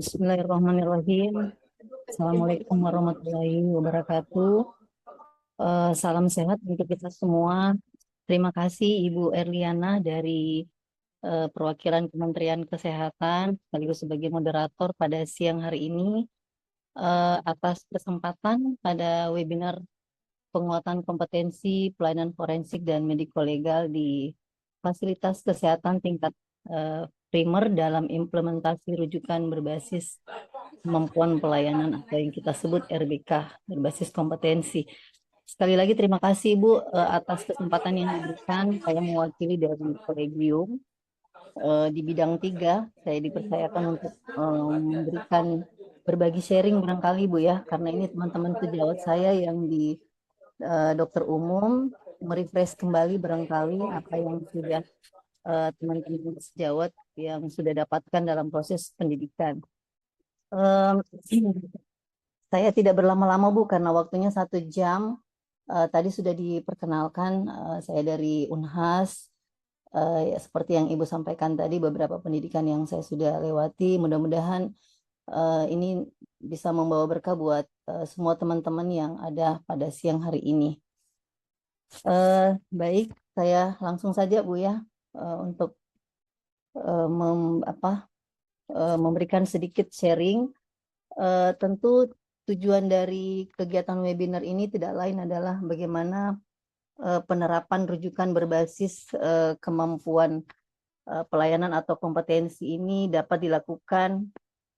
Bismillahirrahmanirrahim. Assalamualaikum warahmatullahi wabarakatuh. Salam sehat untuk kita semua. Terima kasih Ibu Erliana dari perwakilan Kementerian Kesehatan sekaligus sebagai moderator pada siang hari ini atas kesempatan pada webinar penguatan kompetensi pelayanan forensik dan mediko-legal di fasilitas kesehatan tingkat primer dalam implementasi rujukan berbasis kemampuan pelayanan atau yang kita sebut RBK berbasis kompetensi. Sekali lagi terima kasih Bu atas kesempatan yang diberikan. Saya mewakili dari kolegium di bidang 3. Saya dipercayakan untuk memberikan berbagi sharing barangkali Bu ya, karena ini teman-teman sejawat saya yang di dokter umum merefresh kembali barangkali apa yang sudah teman-teman sejawat yang sudah dapatkan dalam proses pendidikan. Em, Saya tidak berlama-lama Bu karena waktunya 1 jam. Tadi sudah diperkenalkan saya dari Unhas. Ya, seperti yang Ibu sampaikan tadi beberapa pendidikan yang saya sudah lewati. Mudah-mudahan ini bisa membawa berkah buat semua teman-teman yang ada pada siang hari ini. Baik, saya langsung saja Bu ya untuk eh, mem- apa, memberikan sedikit sharing. Tentu tujuan dari kegiatan webinar ini tidak lain adalah bagaimana penerapan rujukan berbasis kemampuan pelayanan atau kompetensi ini dapat dilakukan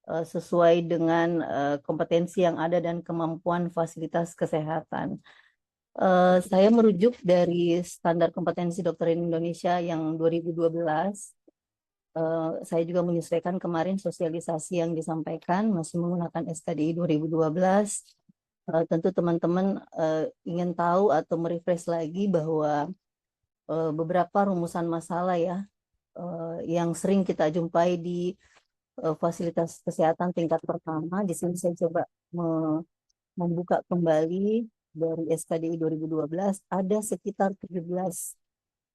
sesuai dengan kompetensi yang ada dan kemampuan fasilitas kesehatan. Saya merujuk dari Standar Kompetensi Dokter Indonesia yang 2012. Saya juga menyesuaikan kemarin sosialisasi yang disampaikan masih menggunakan SKDI 2012. Tentu teman-teman ingin tahu atau merefresh lagi bahwa beberapa rumusan masalah ya yang sering kita jumpai di fasilitas kesehatan tingkat pertama. Di sini saya coba membuka kembali dari SKDI 2012. Ada sekitar 17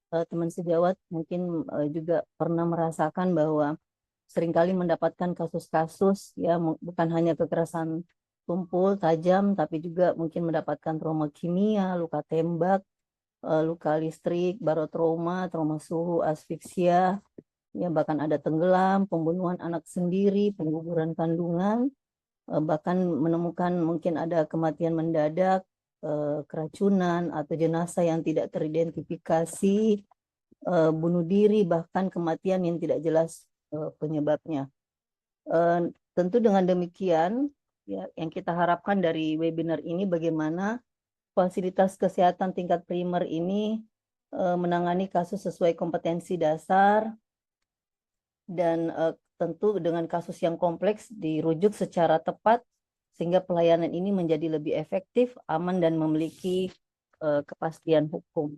teman sejawat mungkin juga pernah merasakan bahwa seringkali mendapatkan kasus-kasus ya bukan hanya kekerasan tumpul tajam tapi juga mungkin mendapatkan trauma kimia, luka tembak, luka listrik, barotrauma, trauma suhu, asfiksia, ya bahkan ada tenggelam, pembunuhan anak sendiri, pengguguran kandungan, bahkan menemukan mungkin ada kematian mendadak, keracunan atau jenazah yang tidak teridentifikasi, bunuh diri, bahkan kematian yang tidak jelas penyebabnya. Tentu dengan demikian, ya, yang kita harapkan dari webinar ini bagaimana fasilitas kesehatan tingkat primer ini menangani kasus sesuai kompetensi dasar dan tentu dengan kasus yang kompleks dirujuk secara tepat sehingga pelayanan ini menjadi lebih efektif, aman dan memiliki kepastian hukum.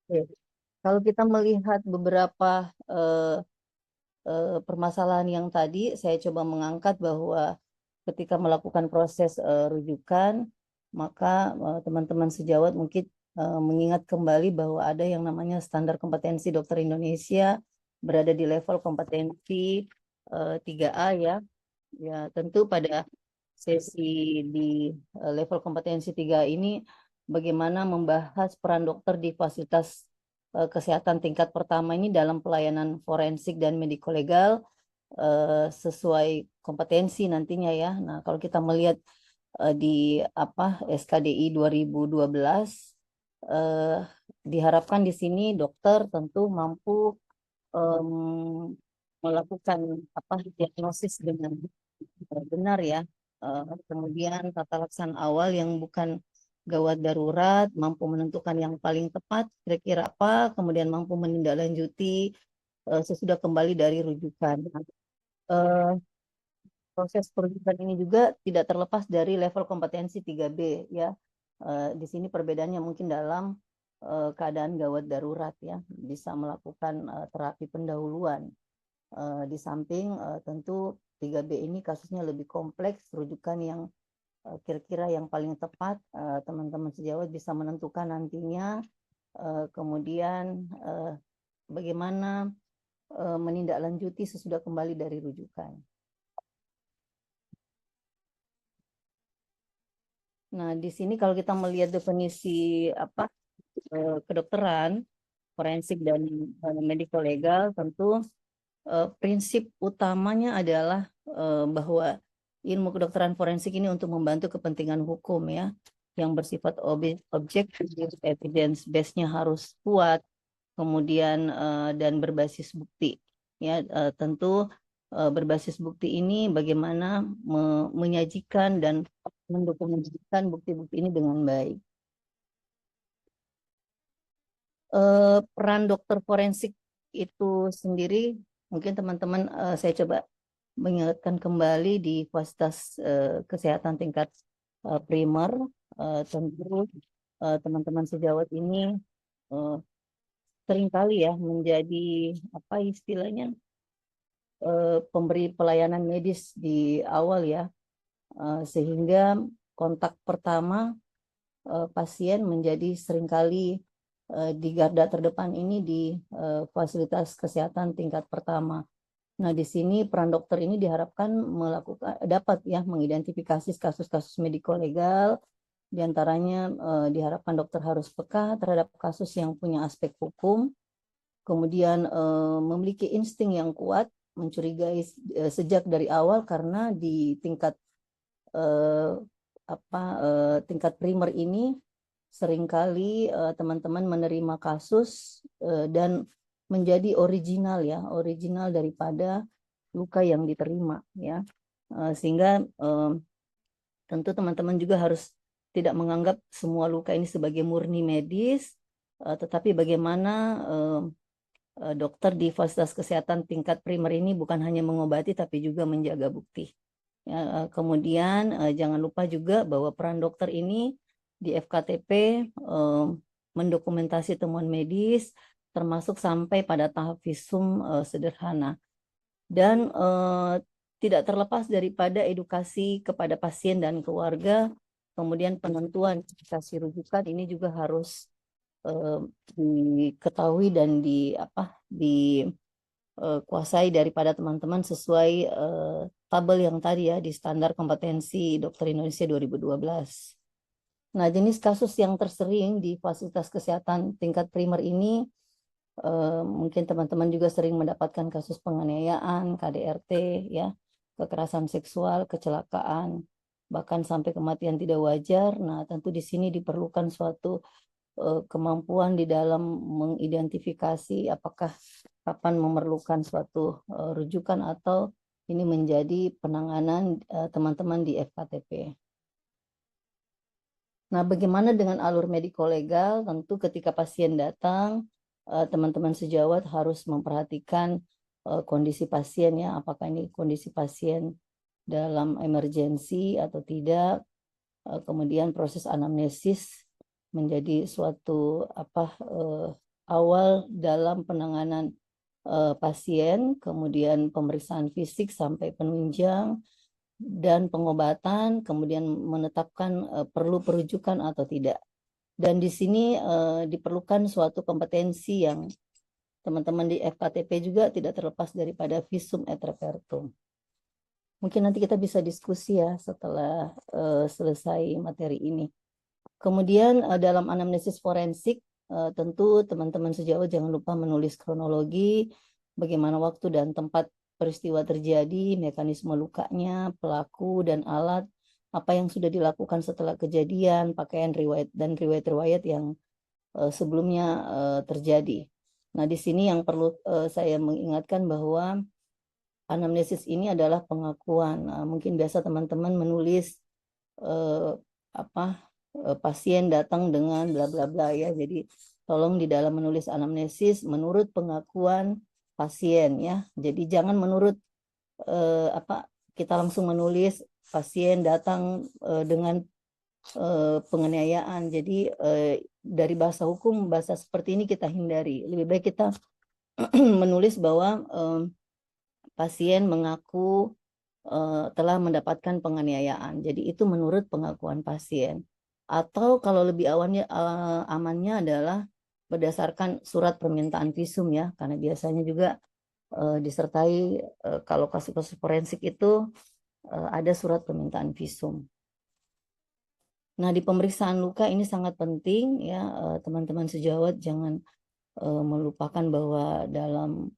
Oke. Kalau kita melihat beberapa permasalahan yang tadi, saya coba mengangkat bahwa ketika melakukan proses rujukan, maka teman-teman sejawat mungkin mengingat kembali bahwa ada yang namanya standar kompetensi dokter Indonesia berada di level kompetensi 3A ya. Ya, tentu pada sesi di level kompetensi 3 ini bagaimana membahas peran dokter di fasilitas kesehatan tingkat pertama ini dalam pelayanan forensik dan mediko-legal sesuai kompetensi nantinya ya. Nah, kalau kita melihat di apa SKDI 2012 eh, diharapkan di sini dokter tentu mampu em, melakukan apa diagnosis dengan benar ya. Kemudian tata laksana awal yang bukan gawat darurat, mampu menentukan yang paling tepat kira-kira apa, kemudian mampu menindaklanjuti sesudah kembali dari rujukan. Eh, Proses perujukan ini juga tidak terlepas dari level kompetensi 3B ya. Di sini perbedaannya mungkin dalam keadaan gawat darurat ya, bisa melakukan terapi pendahuluan. Di samping tentu 3B ini kasusnya lebih kompleks, rujukan yang kira-kira yang paling tepat teman-teman sejawat bisa menentukan nantinya. Kemudian bagaimana menindaklanjuti sesudah kembali dari rujukan. Nah, di sini kalau kita melihat definisi kedokteran, forensik dan medico legal, tentu prinsip utamanya adalah bahwa ilmu kedokteran forensik ini untuk membantu kepentingan hukum ya, yang bersifat objektif, evidence base-nya harus kuat, kemudian dan berbasis bukti. Ya, tentu berbasis bukti ini bagaimana menyajikan dan mendokumentasikan bukti-bukti ini dengan baik. Peran dokter forensik itu sendiri, mungkin teman-teman saya coba mengingatkan kembali di fasilitas kesehatan tingkat primer, tentu teman-teman sejawat ini seringkali ya menjadi apa istilahnya pemberi pelayanan medis di awal ya, sehingga kontak pertama pasien menjadi seringkali di garda terdepan ini di fasilitas kesehatan tingkat pertama. Nah, di sini peran dokter ini diharapkan dapat ya mengidentifikasi kasus-kasus mediko legal, diantaranya diharapkan dokter harus peka terhadap kasus yang punya aspek hukum, kemudian memiliki insting yang kuat, mencurigai sejak dari awal karena di tingkat tingkat primer ini seringkali teman-teman menerima kasus dan menjadi original daripada luka yang diterima ya, sehingga tentu teman-teman juga harus tidak menganggap semua luka ini sebagai murni medis, tetapi bagaimana dokter di fasilitas kesehatan tingkat primer ini bukan hanya mengobati tapi juga menjaga bukti. Ya, kemudian jangan lupa juga bahwa peran dokter ini di FKTP mendokumentasi temuan medis termasuk sampai pada tahap visum sederhana. Dan tidak terlepas daripada edukasi kepada pasien dan keluarga, kemudian penentuan indikasi rujukan ini juga harus diketahui dan dikuasai daripada teman-teman sesuai tabel yang tadi ya di standar kompetensi dokter Indonesia 2012. Nah, jenis kasus yang tersering di fasilitas kesehatan tingkat primer ini mungkin teman-teman juga sering mendapatkan kasus penganiayaan, KDRT ya, kekerasan seksual, kecelakaan, bahkan sampai kematian tidak wajar. Nah, tentu di sini diperlukan suatu kemampuan di dalam mengidentifikasi apakah kapan memerlukan suatu rujukan atau ini menjadi penanganan teman-teman di FKTP. Nah, bagaimana dengan alur mediko legal? Tentu ketika pasien datang, teman-teman sejawat harus memperhatikan kondisi pasien ya, apakah ini kondisi pasien dalam emergensi atau tidak. Kemudian proses anamnesis menjadi suatu awal dalam penanganan pasien, kemudian pemeriksaan fisik sampai penunjang dan pengobatan, kemudian menetapkan perlu perujukan atau tidak. Dan di sini diperlukan suatu kompetensi yang teman-teman di FKTP juga tidak terlepas daripada visum et repertum. Mungkin nanti kita bisa diskusi ya setelah selesai materi ini. Kemudian dalam anamnesis forensik tentu teman-teman sejawat jangan lupa menulis kronologi, bagaimana waktu dan tempat peristiwa terjadi, mekanisme lukanya, pelaku dan alat, apa yang sudah dilakukan setelah kejadian, pakaian riwayat dan riwayat-riwayat yang sebelumnya terjadi. Nah, di sini yang perlu saya mengingatkan bahwa anamnesis ini adalah pengakuan. Mungkin biasa teman-teman menulis pasien datang dengan bla bla bla ya. Jadi tolong di dalam menulis anamnesis menurut pengakuan pasien ya. Jadi jangan menurut kita langsung menulis pasien datang dengan penganiayaan. Jadi dari bahasa hukum, bahasa seperti ini kita hindari. Lebih baik kita menulis bahwa pasien mengaku telah mendapatkan penganiayaan. Jadi itu menurut pengakuan pasien. Atau kalau lebih amannya adalah berdasarkan surat permintaan visum ya, karena biasanya juga disertai kalau kasus-kasus forensik itu ada surat permintaan visum. Nah, di pemeriksaan luka ini sangat penting ya, teman-teman sejawat jangan melupakan bahwa dalam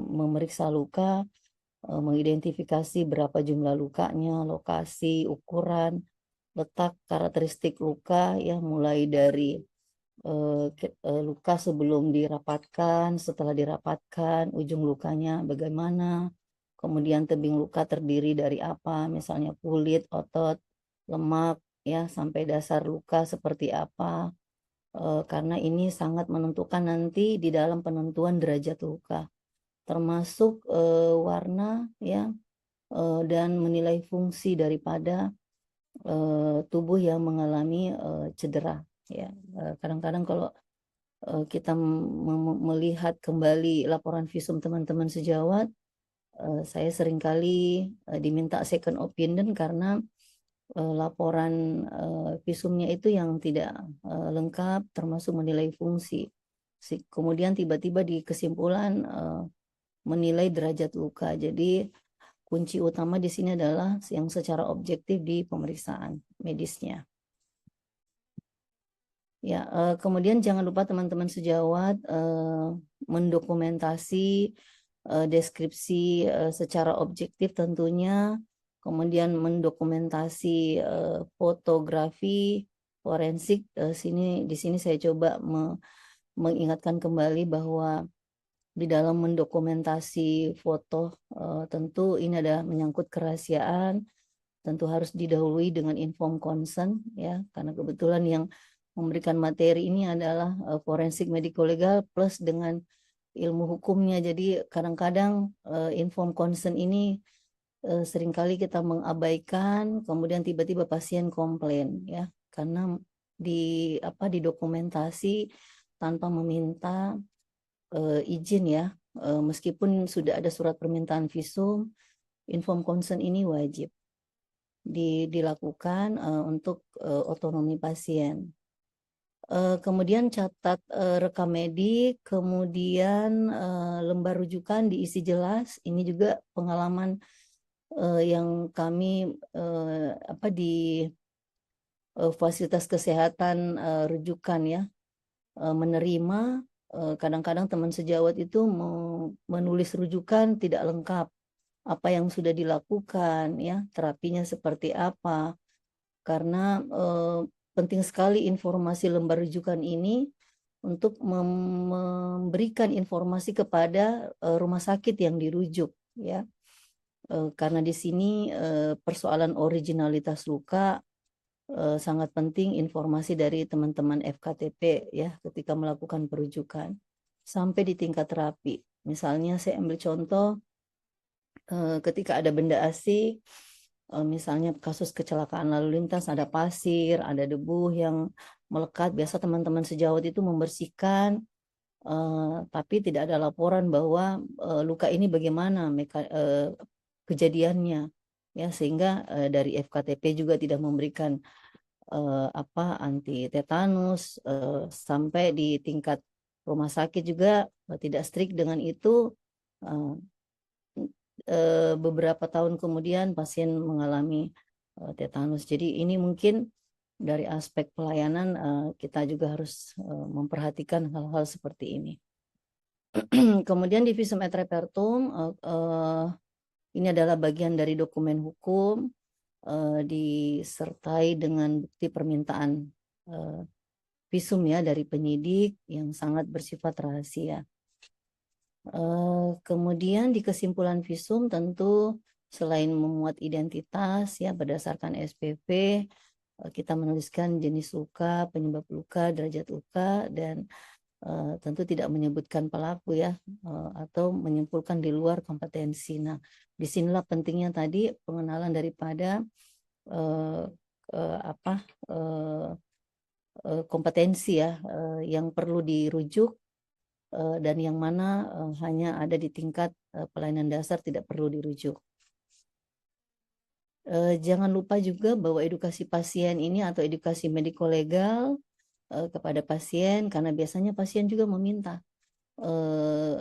memeriksa luka, mengidentifikasi berapa jumlah lukanya, lokasi, ukuran, letak, karakteristik luka ya, mulai dari luka sebelum dirapatkan, setelah dirapatkan, ujung lukanya bagaimana, kemudian tebing luka terdiri dari apa, misalnya kulit, otot, lemak, ya, sampai dasar luka seperti apa, karena ini sangat menentukan nanti di dalam penentuan derajat luka, termasuk warna, ya, dan menilai fungsi daripada tubuh yang mengalami cedera. Ya, kadang-kadang kalau kita melihat kembali laporan visum teman-teman sejawat, saya seringkali diminta second opinion karena laporan visumnya itu yang tidak lengkap, termasuk menilai fungsi. Kemudian tiba-tiba di kesimpulan menilai derajat luka. Jadi kunci utama di sini adalah yang secara objektif di pemeriksaan medisnya. Ya, kemudian jangan lupa teman-teman sejawat mendokumentasi deskripsi secara objektif tentunya, kemudian mendokumentasi fotografi forensik. Di sini saya coba mengingatkan kembali bahwa di dalam mendokumentasi foto tentu ini ada menyangkut kerahasiaan, tentu harus didahului dengan informed consent ya, karena kebetulan yang memberikan materi ini adalah forensik medico legal plus dengan ilmu hukumnya. Jadi kadang-kadang informed consent ini seringkali kita mengabaikan, kemudian tiba-tiba pasien komplain ya, karena di dokumentasi tanpa meminta izin ya, meskipun sudah ada surat permintaan visum, informed consent ini wajib dilakukan untuk otonomi pasien. Kemudian catat rekam medik, kemudian lembar rujukan diisi jelas. Ini juga pengalaman yang kami di fasilitas kesehatan rujukan ya, menerima. Kadang-kadang teman sejawat itu menulis rujukan tidak lengkap, apa yang sudah dilakukan ya, terapinya seperti apa, karena penting sekali informasi lembar rujukan ini untuk memberikan informasi kepada rumah sakit yang dirujuk ya, karena di sini persoalan originalitas luka sangat penting informasi dari teman-teman FKTP ya ketika melakukan perujukan sampai di tingkat terapi. Misalnya saya ambil contoh ketika ada benda asing, misalnya kasus kecelakaan lalu lintas, ada pasir, ada debu yang melekat, biasa teman-teman sejawat itu membersihkan, tapi tidak ada laporan bahwa luka ini bagaimana kejadiannya ya, sehingga dari FKTP juga tidak memberikan anti tetanus, sampai di tingkat rumah sakit juga tidak strict dengan itu. Beberapa tahun kemudian pasien mengalami tetanus. Jadi ini mungkin dari aspek pelayanan kita juga harus memperhatikan hal-hal seperti ini. Kemudian di visum et repertum ini adalah bagian dari dokumen hukum disertai dengan bukti permintaan visum ya dari penyidik yang sangat bersifat rahasia. Kemudian di kesimpulan visum tentu selain memuat identitas ya berdasarkan SPP, kita menuliskan jenis luka, penyebab luka, derajat luka, dan tentu tidak menyebutkan pelaku ya, atau menyimpulkan di luar kompetensi. Nah, disinilah pentingnya tadi pengenalan daripada kompetensi ya yang perlu dirujuk dan yang mana hanya ada di tingkat pelayanan dasar, tidak perlu dirujuk. Jangan lupa juga bahwa edukasi pasien ini atau edukasi mediko legal kepada pasien, karena biasanya pasien juga meminta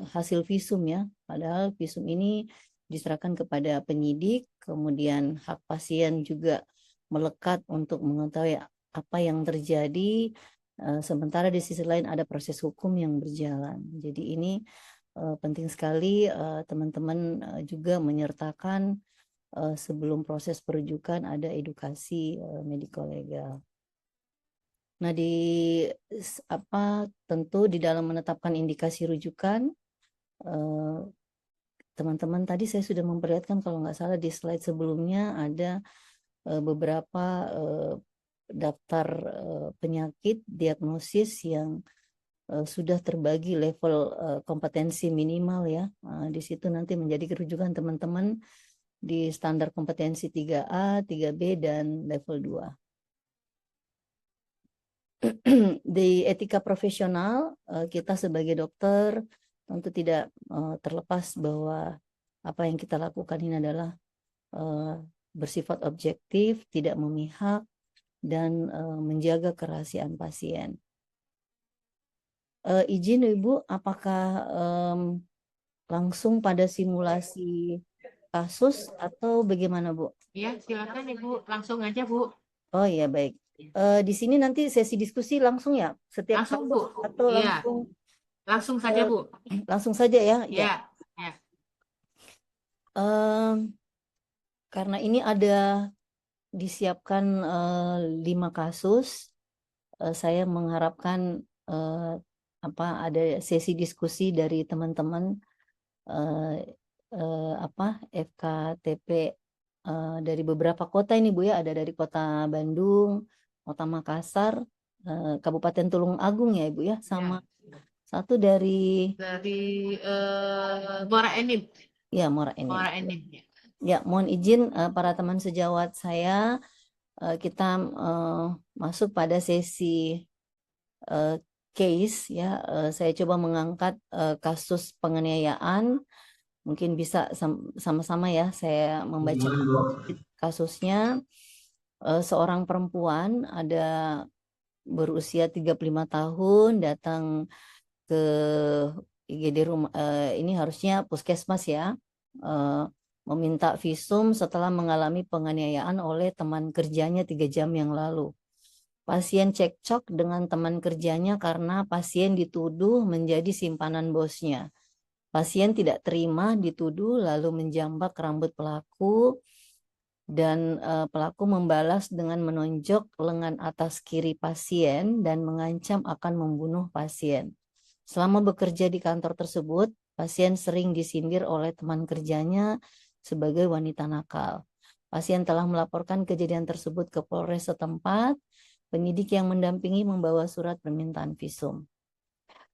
hasil visum ya, padahal visum ini diserahkan kepada penyidik, kemudian hak pasien juga melekat untuk mengetahui apa yang terjadi, sementara di sisi lain ada proses hukum yang berjalan. Jadi ini penting sekali teman-teman juga menyertakan sebelum proses perujukan ada edukasi medico legal. Nah, tentu di dalam menetapkan indikasi rujukan, teman-teman tadi saya sudah memperlihatkan kalau nggak salah di slide sebelumnya ada beberapa daftar penyakit diagnosis yang sudah terbagi level kompetensi minimal ya. Di situ nanti menjadi kerujukan teman-teman di standar kompetensi 3A, 3B, dan level 2. Di etika profesional, kita sebagai dokter tentu tidak terlepas bahwa apa yang kita lakukan ini adalah bersifat objektif, tidak memihak, dan menjaga kerahasiaan pasien. Izin Ibu, apakah langsung pada simulasi kasus atau bagaimana Bu? Ya, silakan Ibu, langsung aja Bu. Oh iya, baik. Di sini nanti sesi diskusi langsung ya, setiap Langsung kasus Bu. atau Iya, langsung langsung saja Bu. langsung saja ya? Ya. Ya, ya. Karena ini ada disiapkan 5 kasus, saya mengharapkan ada sesi diskusi dari teman-teman FKTP dari beberapa kota ini Bu ya, ada dari kota Bandung, kota Makassar, Kabupaten Tulung Agung ya Ibu ya, sama satu dari Muara Enim. Ya, Muara Enim. Muara Enim. Ya, mohon izin para teman sejawat saya, kita masuk pada sesi case ya. Saya coba mengangkat kasus penganiayaan. Mungkin bisa sama-sama ya saya membaca kasusnya. Seorang perempuan ada berusia 35 tahun datang ke IGD rumah, ini harusnya puskesmas ya, meminta visum setelah mengalami penganiayaan oleh teman kerjanya 3 jam yang lalu. Pasien cekcok dengan teman kerjanya karena pasien dituduh menjadi simpanan bosnya. Pasien tidak terima dituduh lalu menjambak rambut pelaku, dan pelaku membalas dengan menonjok lengan atas kiri pasien dan mengancam akan membunuh pasien. Selama bekerja di kantor tersebut, pasien sering disindir oleh teman kerjanya sebagai wanita nakal. Pasien telah melaporkan kejadian tersebut ke Polres setempat. Penyidik yang mendampingi membawa surat permintaan visum.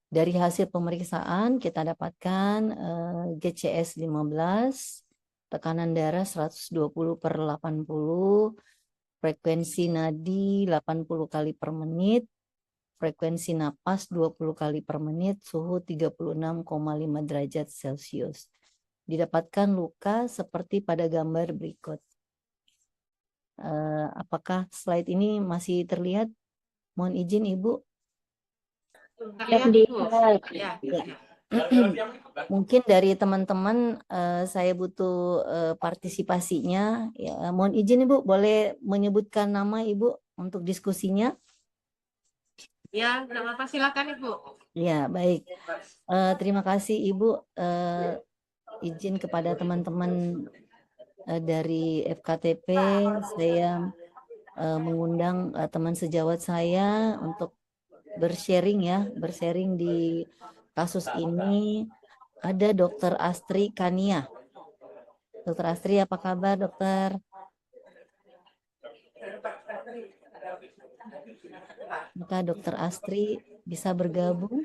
Dari hasil pemeriksaan kita dapatkan GCS 15, tekanan darah 120/80, frekuensi nadi 80 kali per menit, frekuensi napas 20 kali per menit, suhu 36,5 derajat Celcius. Didapatkan luka seperti pada gambar berikut. Apakah slide ini masih terlihat? Mohon izin Ibu. Ya. Mungkin dari teman-teman saya butuh partisipasinya. Ya, mohon izin Ibu, boleh menyebutkan nama Ibu untuk diskusinya? Ya, nggak apa-apa, silakan Ibu. Ya, baik. Terima kasih Ibu. Izin kepada teman-teman dari FKTP, saya mengundang teman sejawat saya untuk bersharing ya, bersharing di kasus ini. Ada Dr. Astri Kania. Dr. Astri, apa kabar dokter? Maka Dr. Astri bisa bergabung.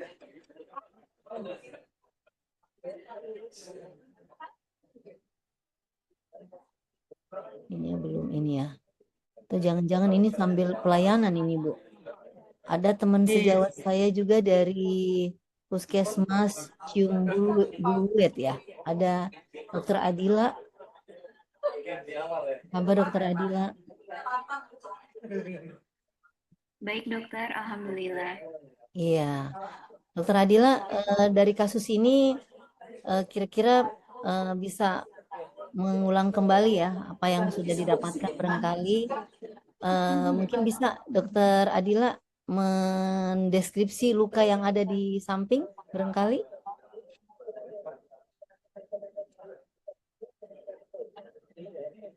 Ini belum ini ya. Atau jangan-jangan ini sambil pelayanan ini Bu. Ada teman sejawat saya juga dari Puskesmas Cium Buluit ya. Ada Dokter Adila. Kabar Dokter Adila? Baik dokter, alhamdulillah. Iya, Dokter Adila, dari kasus ini kira-kira bisa mengulang kembali ya apa yang sudah didapatkan barangkali. Mungkin bisa Dokter Adila mendeskripsi luka yang ada di samping barangkali.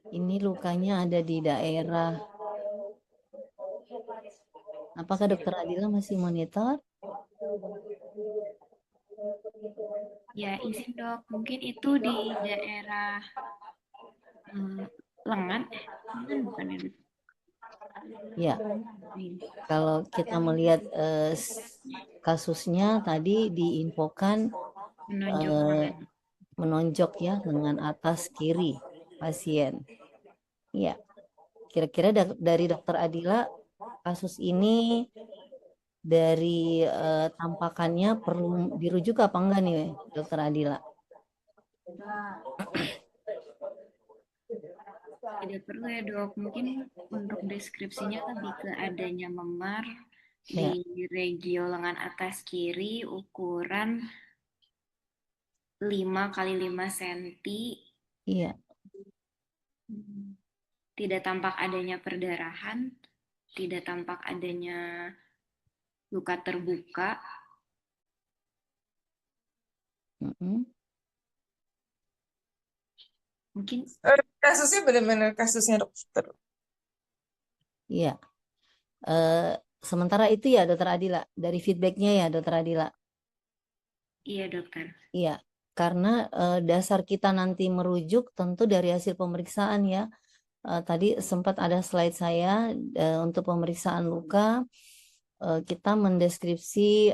Ini lukanya ada di daerah. Apakah Dokter Adila masih monitor? Ya, izin dok, mungkin itu di daerah lengan, lengan bukan ya dok? Ya, kalau kita melihat kasusnya tadi diinfokan Menonjol eh, lengan. menonjok ya lengan atas kiri pasien. Ya, kira-kira dari Dokter Adila kasus ini dari tampakannya perlu dirujuk apa enggak nih, Dokter Adila? Tidak perlu ya dok, mungkin untuk deskripsinya lebih ke adanya memar di Ya, regio lengan atas kiri ukuran 5 kali 5 senti. iya. Tidak tampak adanya perdarahan, tidak tampak adanya luka terbuka. Mm-mm. Mungkin Kasusnya benar-benar kasusnya dokter. Iya. Eh, sementara itu ya, Dokter Adila, dari feedbacknya ya, Dokter Adila. iya dokter. Iya, karena dasar kita nanti merujuk tentu dari hasil pemeriksaan ya. Tadi sempat ada slide saya untuk pemeriksaan luka. Kita mendeskripsi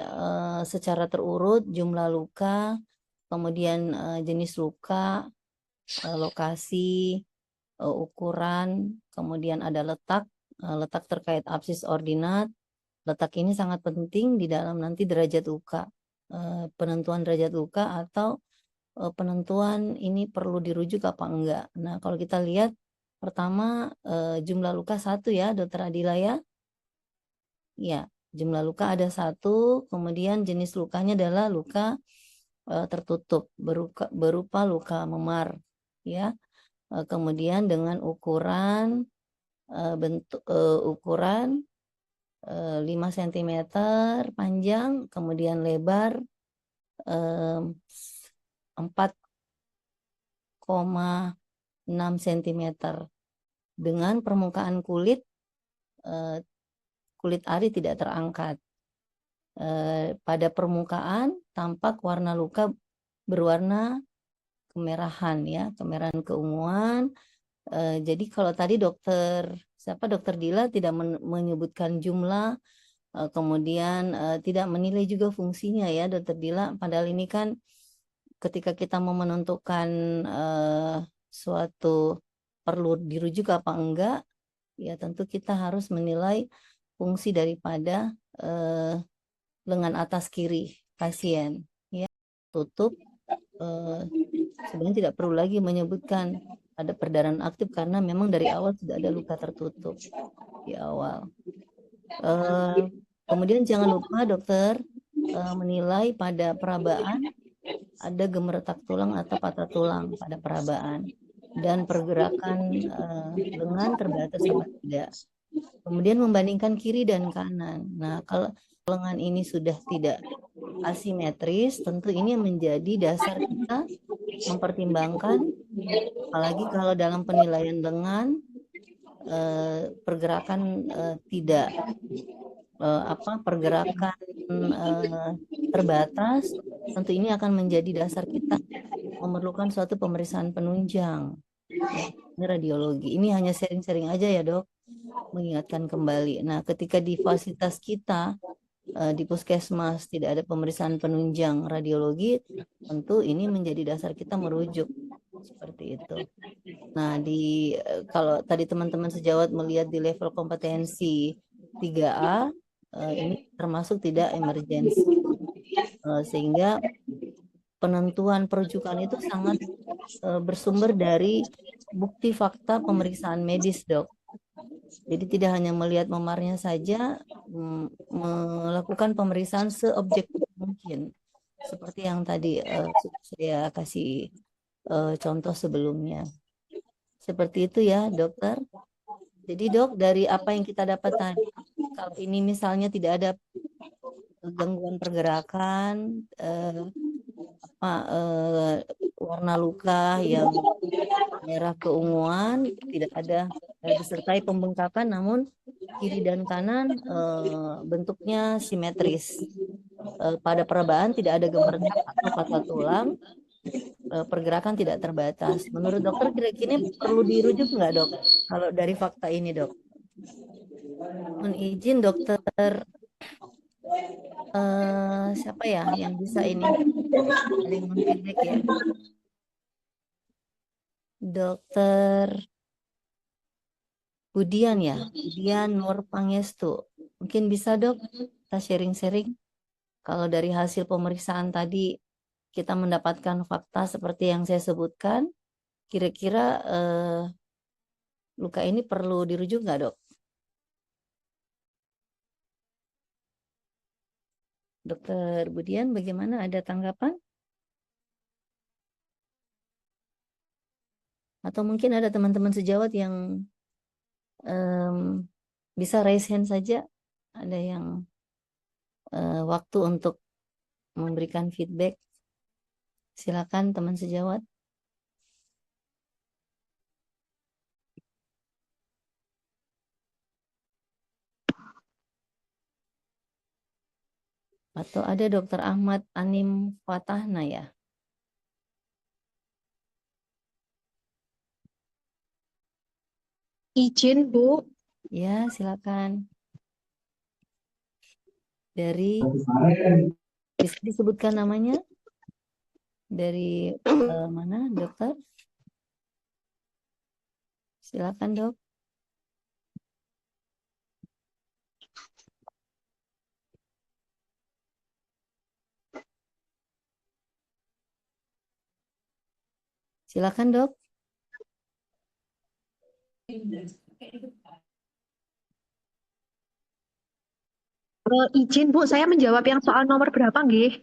secara terurut jumlah luka, kemudian jenis luka, lokasi, ukuran, kemudian ada letak, letak terkait absis ordinat. Letak ini sangat penting di dalam nanti derajat luka, penentuan derajat luka atau penentuan ini perlu dirujuk apa enggak. Nah, kalau kita lihat pertama jumlah luka 1 ya, Dokter Adila ya. Ya, jumlah luka ada 1, kemudian jenis lukanya adalah luka tertutup berupa luka memar ya. Kemudian dengan ukuran bentuk ukuran 5 cm panjang, kemudian lebar 4,6 cm dengan permukaan kulit kulit ari tidak terangkat. Pada permukaan tampak warna luka berwarna kemerahan ya, kemerahan keunguan. Jadi kalau tadi dokter Dila tidak menyebutkan jumlah, kemudian tidak menilai juga fungsinya ya, Dokter Dila. Padahal ini kan ketika kita mau menentukan suatu perlu dirujuk apa enggak, ya tentu kita harus menilai fungsi daripada lengan atas kiri pasien. Ya, tutup. Sebenarnya tidak perlu lagi menyebutkan ada perdarahan aktif karena memang dari awal sudah ada luka tertutup di awal. Kemudian jangan lupa dokter menilai pada perabaan ada gemeretak tulang atau patah tulang pada perabaan dan pergerakan lengan terbatas apa tidak. Kemudian membandingkan kiri dan kanan. Nah, kalau lengan ini sudah tidak asimetris, tentu ini menjadi dasar kita mempertimbangkan, apalagi kalau dalam penilaian lengan pergerakan tidak pergerakan terbatas, tentu ini akan menjadi dasar kita memerlukan suatu pemeriksaan penunjang. Ya, ini radiologi. Ini hanya sharing-sharing aja ya dok, mengingatkan kembali. Nah, ketika di fasilitas kita di puskesmas tidak ada pemeriksaan penunjang radiologi, tentu ini menjadi dasar kita merujuk seperti itu. Nah, kalau tadi teman-teman sejawat melihat di level kompetensi 3A, ini termasuk tidak emergensi, sehingga penentuan perujukan itu sangat bersumber dari bukti fakta pemeriksaan medis dok. Jadi tidak hanya melihat memarnya saja, melakukan pemeriksaan seobjektif mungkin. Seperti yang tadi saya kasih contoh sebelumnya. Seperti itu ya, dokter. Jadi dok, dari apa yang kita dapat tadi, kalau ini misalnya tidak ada gangguan pergerakan, warna luka yang merah keunguan, tidak ada disertai pembengkakan, namun kiri dan kanan bentuknya simetris. Pada perabaan tidak ada gemerlap atau patah tulang, pergerakan tidak terbatas. Menurut dokter kira-kira perlu dirujuk nggak dok? Kalau dari fakta ini dok. Mohon izin dokter, siapa ya yang bisa ini? Ada yang feedback ya? Dokter Budian ya, Budian Nur Pangestu. Mungkin bisa dok, kita sharing-sharing. Kalau dari hasil pemeriksaan tadi kita mendapatkan fakta seperti yang saya sebutkan, kira-kira luka ini perlu dirujuk nggak dok? Dokter Budian, bagaimana? Ada tanggapan? Atau mungkin ada teman-teman sejawat yang bisa raise hand saja? Ada yang waktu untuk memberikan feedback? Silakan teman sejawat. Atau ada Dokter Ahmad Anim Fatahna ya? Izin, Bu. Ya, silakan. Dari, bisa disebutkan namanya? Dari mana, dokter? Silakan, dok. Silakan, dok. Izin, Bu, saya menjawab yang soal nomor berapa, nggih?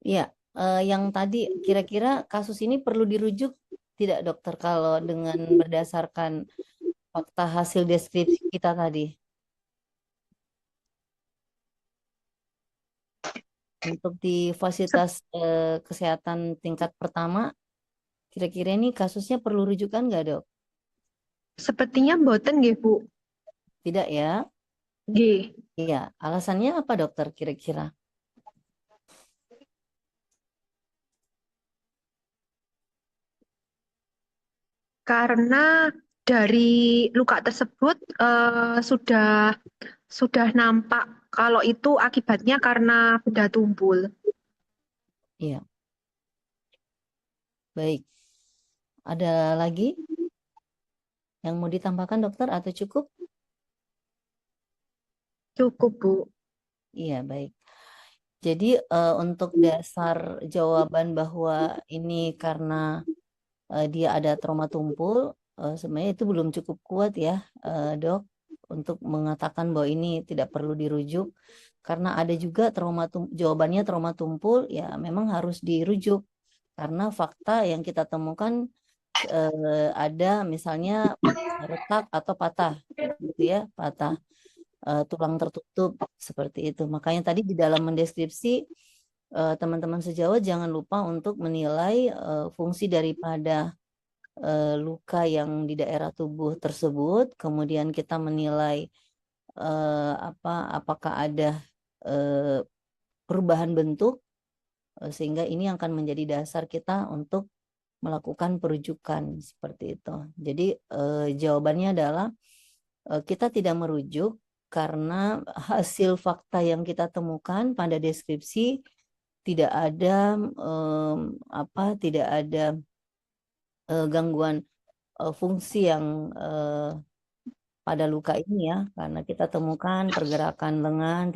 Iya, yang tadi kira-kira kasus ini perlu dirujuk tidak, dokter, kalau dengan berdasarkan fakta hasil deskripsi kita tadi? Untuk di fasilitas kesehatan tingkat pertama, kira-kira ini kasusnya perlu rujukan nggak, dok? Sepertinya mboten, nggih, Bu. Tidak ya? Nggih. Iya, alasannya apa, dokter, kira-kira? Karena dari luka tersebut sudah nampak kalau itu akibatnya karena benda tumpul. Iya. Baik. Ada lagi yang mau ditambahkan, dokter, atau cukup? Cukup, Bu. Iya, baik. Jadi untuk dasar jawaban bahwa ini karena dia ada trauma tumpul, sebenarnya itu belum cukup kuat ya, dok, untuk mengatakan bahwa ini tidak perlu dirujuk. Karena ada juga jawabannya trauma tumpul, ya memang harus dirujuk. Karena fakta yang kita temukan ada misalnya retak atau patah, gitu ya, patah tulang tertutup seperti itu. Makanya tadi di dalam mendeskripsi teman-teman sejawat jangan lupa untuk menilai fungsi daripada luka yang di daerah tubuh tersebut. Kemudian kita menilai apakah ada perubahan bentuk, sehingga ini akan menjadi dasar kita untuk melakukan perujukan seperti itu. Jadi jawabannya adalah kita tidak merujuk karena hasil fakta yang kita temukan pada deskripsi tidak ada tidak ada gangguan fungsi yang pada luka ini ya, karena kita temukan pergerakan lengan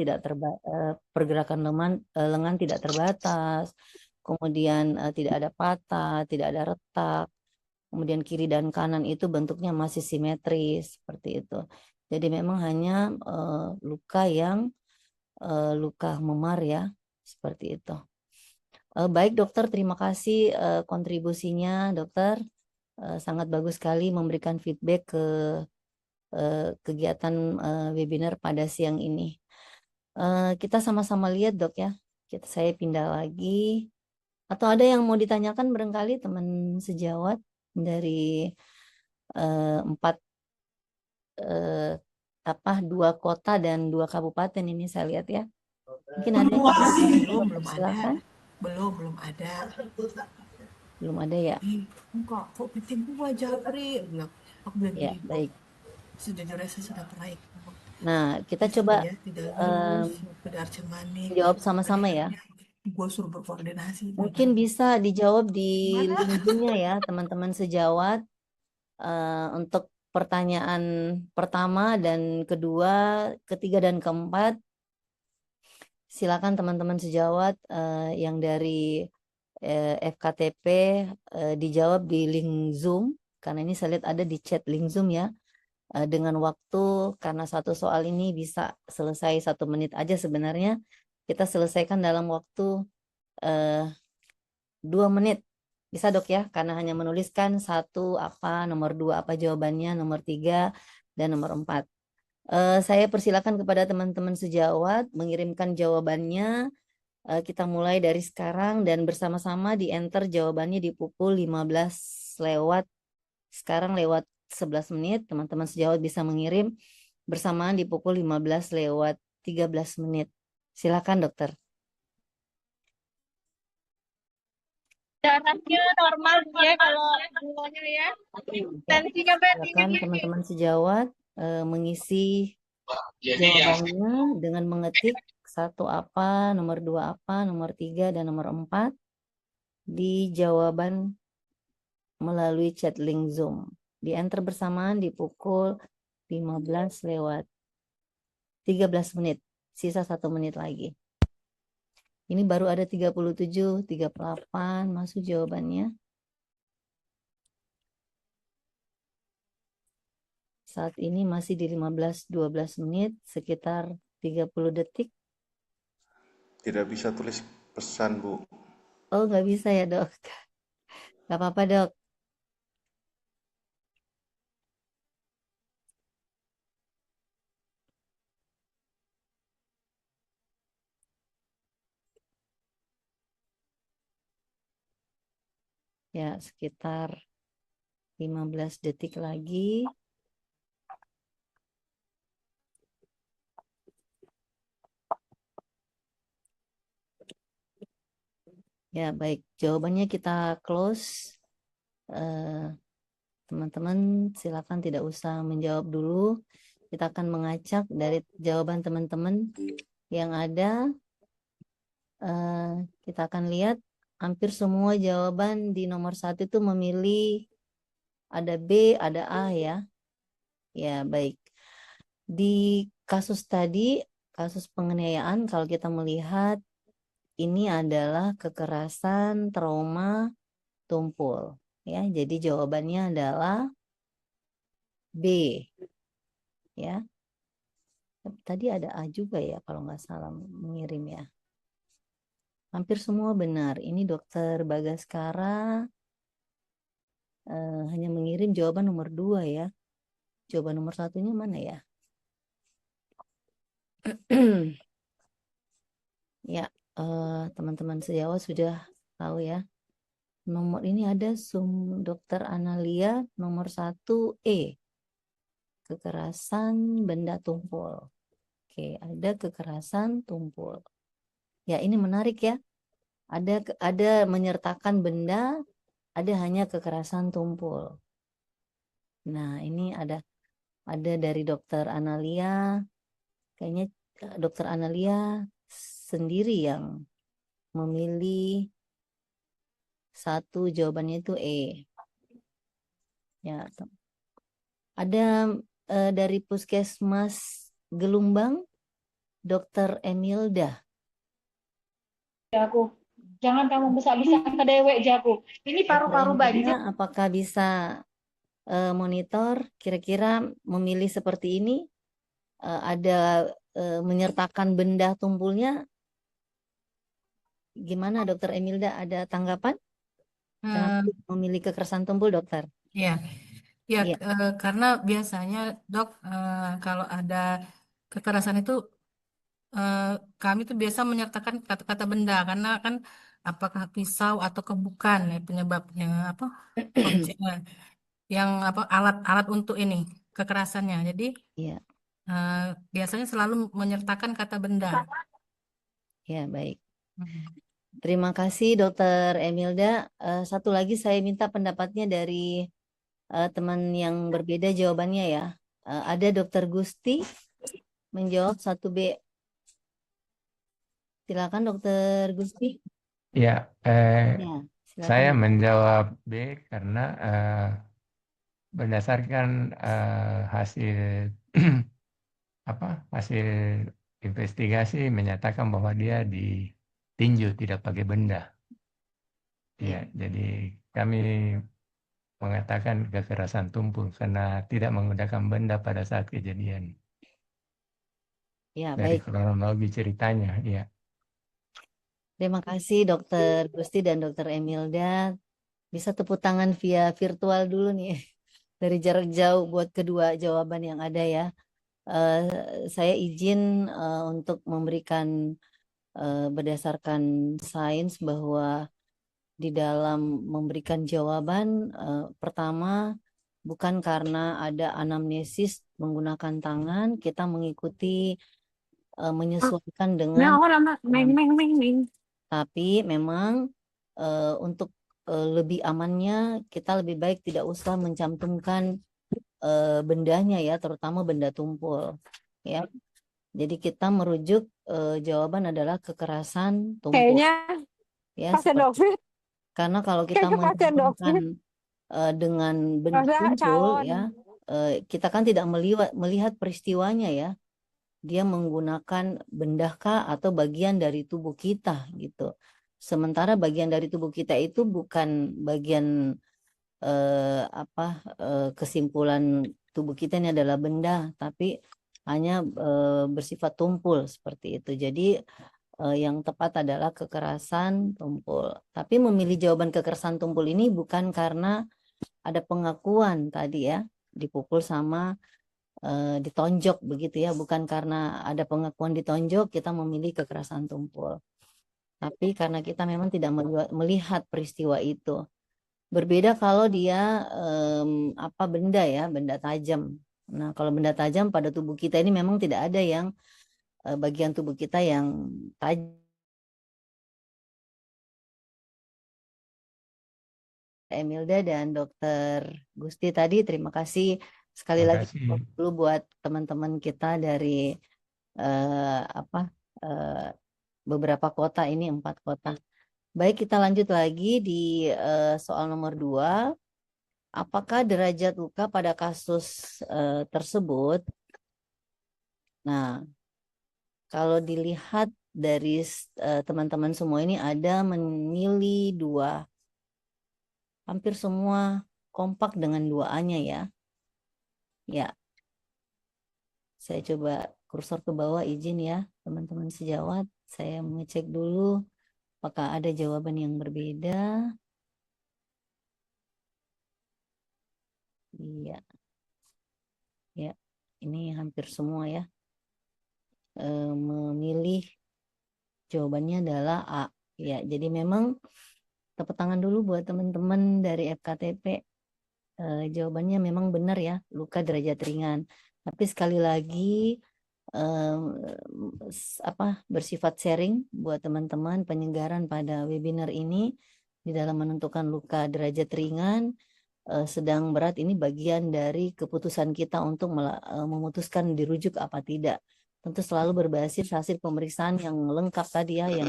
lengan tidak terbatas, kemudian tidak ada patah, tidak ada retak, kemudian kiri dan kanan itu bentuknya masih simetris seperti itu. Jadi memang hanya luka yang luka memar ya, seperti itu. Baik dokter, terima kasih kontribusinya dokter. Sangat bagus sekali memberikan feedback ke kegiatan webinar pada siang ini. Kita sama-sama lihat dok ya. Saya pindah lagi. Atau ada yang mau ditanyakan barangkali teman sejawat dari 2 kota dan 2 kabupaten ini saya lihat ya. Mungkin ada yang belum silakan. belum ada. Belum ada ya. Enggak, kok PT gua Japri bilang. Aku bilang Ya, gini, baik. sejujurnya saya sudah pernah ikut. Nah, kita coba tidak lulus, jawab sama-sama ya. Gua suruh berkoordinasi. Mungkin bisa dijawab di link Zoom-nya ya, teman-teman sejawat. Untuk pertanyaan pertama dan kedua, ketiga dan keempat, silakan teman-teman sejawat yang dari FKTP dijawab di link Zoom, karena ini saya lihat ada di chat link Zoom ya. Dengan waktu, karena satu soal ini bisa selesai 1 menit aja sebenarnya, kita selesaikan dalam waktu 2 menit. Bisa dok ya, karena hanya menuliskan 1 apa, nomor 2 apa jawabannya, nomor 3 dan nomor 4. Saya persilakan kepada teman-teman sejawat mengirimkan jawabannya. Kita mulai dari sekarang dan bersama-sama di enter jawabannya di pukul 15 lewat, sekarang lewat 11 menit, teman-teman sejawat bisa mengirim bersamaan di pukul 15 lewat 13 menit. Silakan dokter. Darahnya normal ya kalau semuanya ya. Tensinya Silakan teman-teman sejawat mengisi jawabannya dengan mengetik 1 apa, nomor 2 apa, nomor 3 dan nomor 4 di jawaban melalui chat link Zoom. Di enter bersamaan di pukul 15 lewat 13 menit. Sisa 1 menit lagi. Ini baru ada 37, 38 masuk jawabannya. Saat ini masih di 15-12 menit, sekitar 30 detik. Tidak bisa tulis pesan, Bu. Oh, nggak bisa ya, dok. Nggak apa-apa, dok. Ya, sekitar 15 detik lagi. Ya, baik. Jawabannya kita close. Teman-teman silakan tidak usah menjawab dulu. Kita akan mengacak dari jawaban teman-teman yang ada. Kita akan lihat hampir semua jawaban di nomor 1 itu memilih ada B, ada A ya. Ya, baik. Di kasus tadi, kasus penganiayaan, kalau kita melihat ini adalah kekerasan trauma tumpul. Ya, jadi jawabannya adalah B. Ya. Tadi ada A juga ya kalau nggak salah mengirim ya. Hampir semua benar. Ini Dokter Bagaskara hanya mengirim jawaban nomor 2 ya. Jawaban nomor 1-nya mana ya? Ya, teman-teman sejawat sudah tahu ya. Nomor ini ada Dokter Analia nomor 1E. Kekerasan benda tumpul. Oke, ada kekerasan tumpul. Ya, ini menarik ya. Ada menyertakan benda, ada hanya kekerasan tumpul. Nah, ini ada dari Dokter Analia. Kayaknya Dokter Analia sendiri yang memilih 1, jawabannya itu E. Ya, ada dari Puskesmas Gelumbang, Dokter Emilda. Ya, aku. Jangan kamu bisa-bisa ke dewek jago. Ini Dokter paru-paru Emilia, banjir. apakah bisa monitor kira-kira memilih seperti ini ada menyertakan benda tumpulnya gimana Dokter Emilda, ada tanggapan kenapa memilih kekerasan tumpul dokter? Ya, ya Iya, karena biasanya dok kalau ada kekerasan itu eh, kami tuh biasa menyertakan kata-kata benda karena kan apakah pisau atau bukan ya penyebabnya apa objeknya yang apa alat-alat untuk ini kekerasannya. Jadi iya, eh, biasanya selalu menyertakan kata benda. ya baik. Mhm. Terima kasih Dokter Emilda. Satu lagi saya minta pendapatnya dari teman yang berbeda jawabannya ya. Ada Dokter Gusti menjawab 1B. Silakan Dokter Gusti. Ya, Ya, silakan. saya menjawab B karena berdasarkan hasil hasil investigasi menyatakan bahwa dia ditinju tidak pakai benda. Ya, jadi kami mengatakan kekerasan tumpul karena tidak menggunakan benda pada saat kejadian. Ya, Dari baik. kronologi ceritanya, ya. Terima kasih Dokter Gusti dan Dokter Emilda. Bisa tepuk tangan via virtual dulu nih dari jarak jauh buat kedua jawaban yang ada ya. Saya izin untuk memberikan berdasarkan sains bahwa di dalam memberikan jawaban pertama bukan karena ada anamnesis menggunakan tangan, kita mengikuti menyesuaikan dengan tapi memang untuk lebih amannya kita lebih baik tidak usah mencantumkan bendanya ya, terutama benda tumpul ya. Jadi kita merujuk jawaban adalah kekerasan tumpul. Kayaknya Ya, pasien David. karena kalau kita Kayaknya pasien mencantumkan David. dengan benda Masa tumpul calon. ya, kita kan tidak melihat peristiwanya ya. Dia menggunakan benda kah atau bagian dari tubuh kita gitu. Sementara bagian dari tubuh kita itu bukan bagian kesimpulan tubuh kita ini adalah benda, tapi hanya bersifat tumpul seperti itu. Jadi yang tepat adalah kekerasan tumpul. Tapi memilih jawaban kekerasan tumpul ini bukan karena ada pengakuan tadi ya, dipukul sama ditonjok begitu ya, bukan karena ada pengakuan ditonjok kita memilih kekerasan tumpul. Tapi karena kita memang tidak melihat peristiwa itu. Berbeda kalau dia benda ya, benda tajam. Nah, kalau benda tajam pada tubuh kita ini memang tidak ada yang bagian tubuh kita yang tajam. Emilda dan Dokter Gusti tadi terima kasih sekali Terima lagi kasih. dulu buat teman-teman kita dari beberapa kota ini 4 kota. Baik, kita lanjut lagi di soal nomor 2. Apakah derajat luka pada kasus tersebut? Nah, kalau dilihat dari teman-teman semua ini ada memilih 2. Hampir semua kompak dengan 2A-nya ya. Ya. Saya coba kursor ke bawah, izin ya teman-teman sejawat. Saya mengecek dulu apakah ada jawaban yang berbeda. Iya. Ya, ini hampir semua ya. Memilih jawabannya adalah A. Ya, jadi memang tepuk tangan dulu buat teman-teman dari FKTP. Jawabannya memang benar ya, luka derajat ringan. Tapi sekali lagi bersifat sharing buat teman-teman penyegaran pada webinar ini di dalam menentukan luka derajat ringan sedang berat ini bagian dari keputusan kita untuk memutuskan dirujuk apa tidak. Tentu selalu berbasis hasil pemeriksaan yang lengkap tadi ya, yang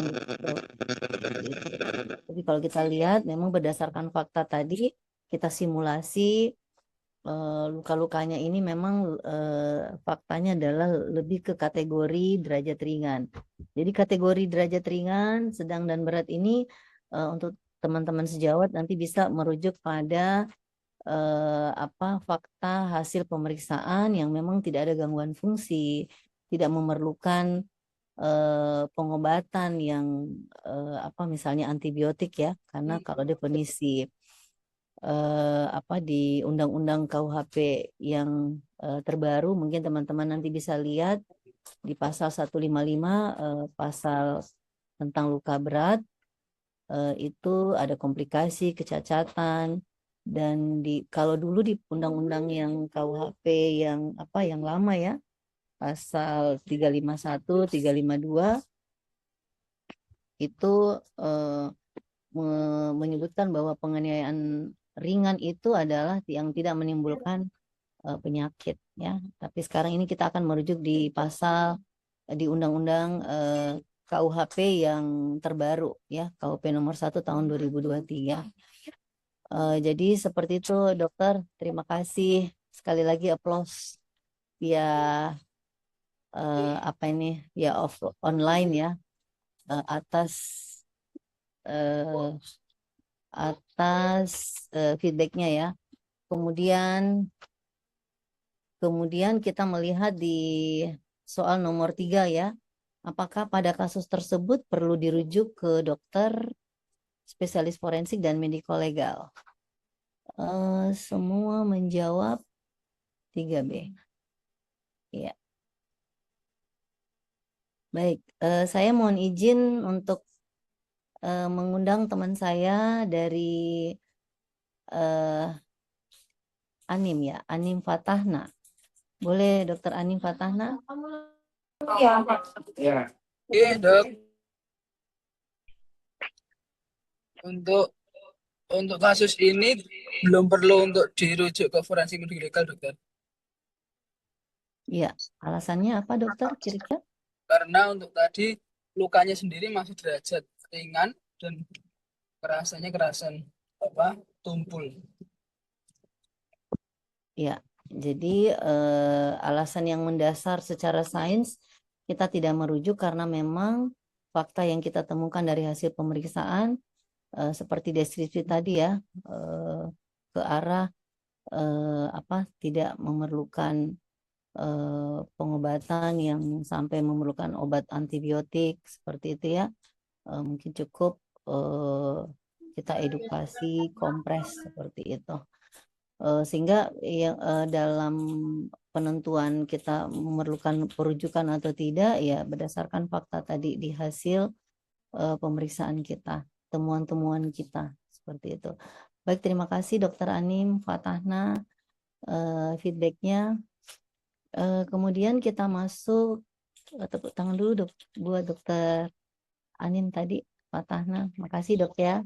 jadi kalau kita lihat memang berdasarkan fakta tadi kita simulasi luka-lukanya ini memang faktanya adalah lebih ke kategori derajat ringan. Jadi kategori derajat ringan, sedang dan berat ini untuk teman-teman sejawat nanti bisa merujuk pada fakta hasil pemeriksaan yang memang tidak ada gangguan fungsi, tidak memerlukan pengobatan yang misalnya antibiotik ya, karena kalau definisi di Undang-Undang KUHP yang terbaru mungkin teman-teman nanti bisa lihat di pasal 155 pasal tentang luka berat itu ada komplikasi, kecacatan, dan kalau dulu di undang-undang yang KUHP yang lama ya, pasal 351, 352 itu menyebutkan bahwa penganiayaan ringan itu adalah yang tidak menimbulkan penyakit ya. Tapi sekarang ini kita akan merujuk di pasal di Undang-Undang KUHP yang terbaru ya, KUHP nomor 1 tahun 2023. Jadi seperti itu dokter, terima kasih sekali lagi applause via online ya atas feedbacknya ya. Kemudian kita melihat di soal nomor 3 ya. Apakah pada kasus tersebut perlu dirujuk ke dokter spesialis forensik dan mediko legal? Semua menjawab 3B. Ya. Baik, saya mohon izin untuk mengundang teman saya dari Anim ya, Anim Fatahna. Boleh Dokter Anim Fatahna? Ya, Iya, Dok. Untuk kasus ini belum perlu untuk dirujuk ke forensik medikal, dokter. Iya, alasannya apa dokter kira-kira? Karena untuk tadi lukanya sendiri masih derajat ringan dan kerasannya kerasan tumpul. Ya, jadi alasan yang mendasar secara sains kita tidak merujuk karena memang fakta yang kita temukan dari hasil pemeriksaan seperti deskripsi tadi ya ke arah tidak memerlukan pengobatan yang sampai memerlukan obat antibiotik seperti itu ya. Mungkin cukup kita edukasi kompres seperti itu. Sehingga dalam penentuan kita memerlukan perujukan atau tidak ya berdasarkan fakta tadi di hasil pemeriksaan kita, temuan-temuan kita seperti itu. Baik, terima kasih Dokter Anim Fatahna feedbacknya. Kemudian kita masuk tepuk tangan dulu buat Dokter Anim tadi Fatahna. Makasih Dok ya.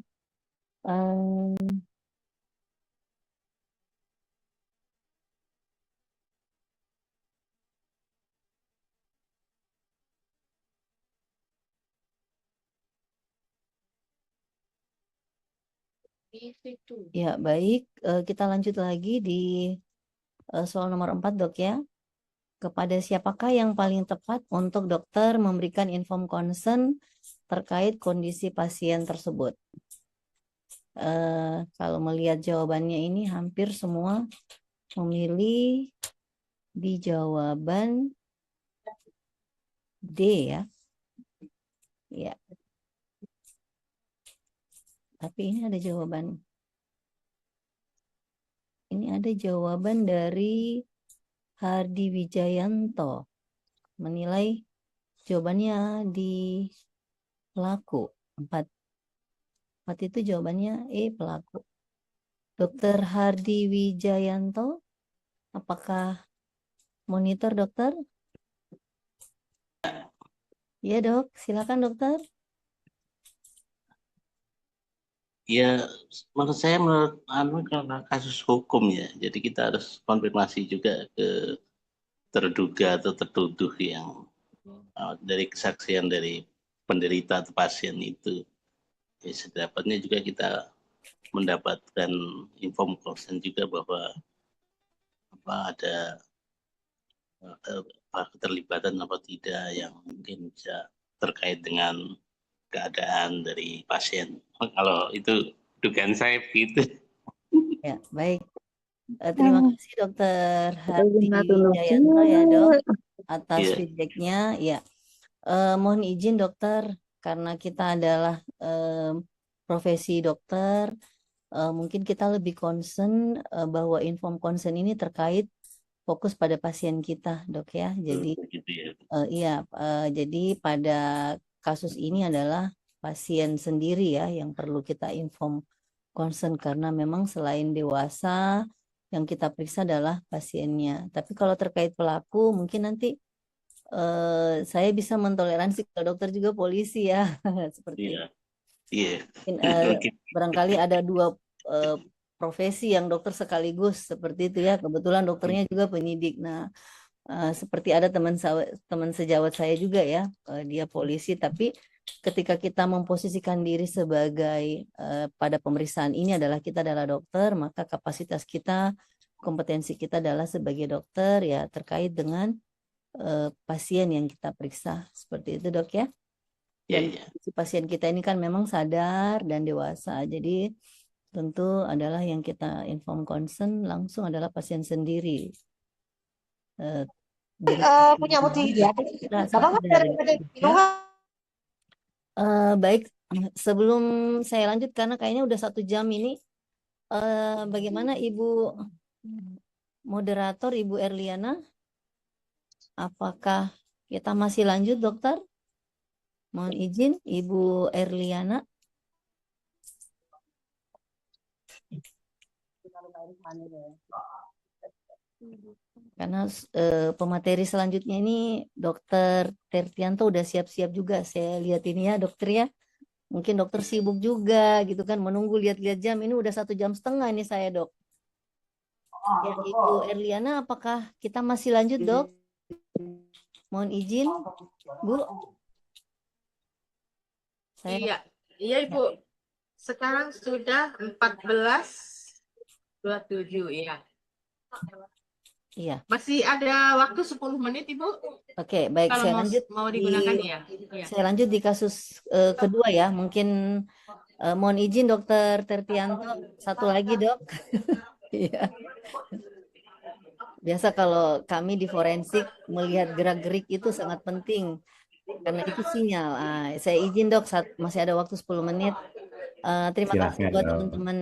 Ya, baik. Kita lanjut lagi di soal nomor 4, Dok ya. Kepada siapakah yang paling tepat untuk dokter memberikan inform concern terkait kondisi pasien tersebut? Kalau melihat jawabannya ini hampir semua memilih di jawaban D ya. Ya. Tapi ini ada jawaban. Ini ada jawaban dari Hardi Wijayanto. Menilai jawabannya di pelaku. 4 itu jawabannya pelaku. Dokter Hardi Wijayanto, apakah monitor dokter? Ya dok, silakan dokter. Ya, menurut saya karena kasus hukum ya, jadi kita harus konfirmasi juga ke terduga atau tertuduh yang dari kesaksian dari penderita atau pasien itu. Ya, sedapatnya juga kita mendapatkan inform concern juga bahwa ada keterlibatan apa tidak yang mungkin bisa terkait dengan keadaan dari pasien. Kalau itu dugaan saya begitu. Ya, baik. Terima kasih Dokter Hardi Terima Jayanto ya Dok atas Iya. feedbacknya. Ya, mohon izin Dokter karena kita adalah profesi dokter, mungkin kita lebih concern bahwa inform consent ini terkait fokus pada pasien kita Dok ya. Jadi Begitu ya. iya, jadi pada kasus ini adalah pasien sendiri ya yang perlu kita inform concern karena memang selain dewasa yang kita periksa adalah pasiennya. Tapi kalau terkait pelaku mungkin nanti saya bisa mentoleransi kalau dokter juga polisi ya seperti Iya. Iya. mungkin, barangkali ada dua profesi yang dokter sekaligus seperti itu ya. Kebetulan dokternya juga penyidik. Nah, seperti ada teman sejawat saya juga ya, dia polisi, tapi ketika kita memposisikan diri sebagai pada pemeriksaan ini adalah kita adalah dokter, maka kapasitas kita, kompetensi kita adalah sebagai dokter ya terkait dengan pasien yang kita periksa seperti itu Dok ya. Dan si pasien kita ini kan memang sadar dan dewasa, jadi tentu adalah yang kita inform concern langsung adalah pasien sendiri. Punya motif ya. Bapak dari baik, sebelum saya lanjut karena kayaknya udah 1 jam ini, bagaimana Ibu moderator Ibu Erliana? Apakah kita masih lanjut dokter? Mohon izin Ibu Erliana. Karena pemateri selanjutnya ini Dokter Tertianto udah siap-siap juga. Saya lihat ini ya dokter ya. Mungkin dokter sibuk juga gitu kan, menunggu lihat-lihat jam. Ini udah 1,5 jam ini saya Dok. Ya Ibu Erliana, apakah kita masih lanjut Dok? Mohon izin Bu. Iya, iya Ibu. Sekarang sudah 14:27 ya. Iya. Masih ada waktu 10 menit Ibu. Oke, baik. Kalau Saya lanjut mau digunakan ya. Iya. Saya lanjut di kasus kedua ya. Mungkin mohon izin Dokter Tertianto, satu lagi Dok. Iya. Biasa kalau kami di forensik melihat gerak-gerik itu sangat penting karena itu sinyal. Saya izin Dok, masih ada waktu 10 menit. Terima kasih buat teman-teman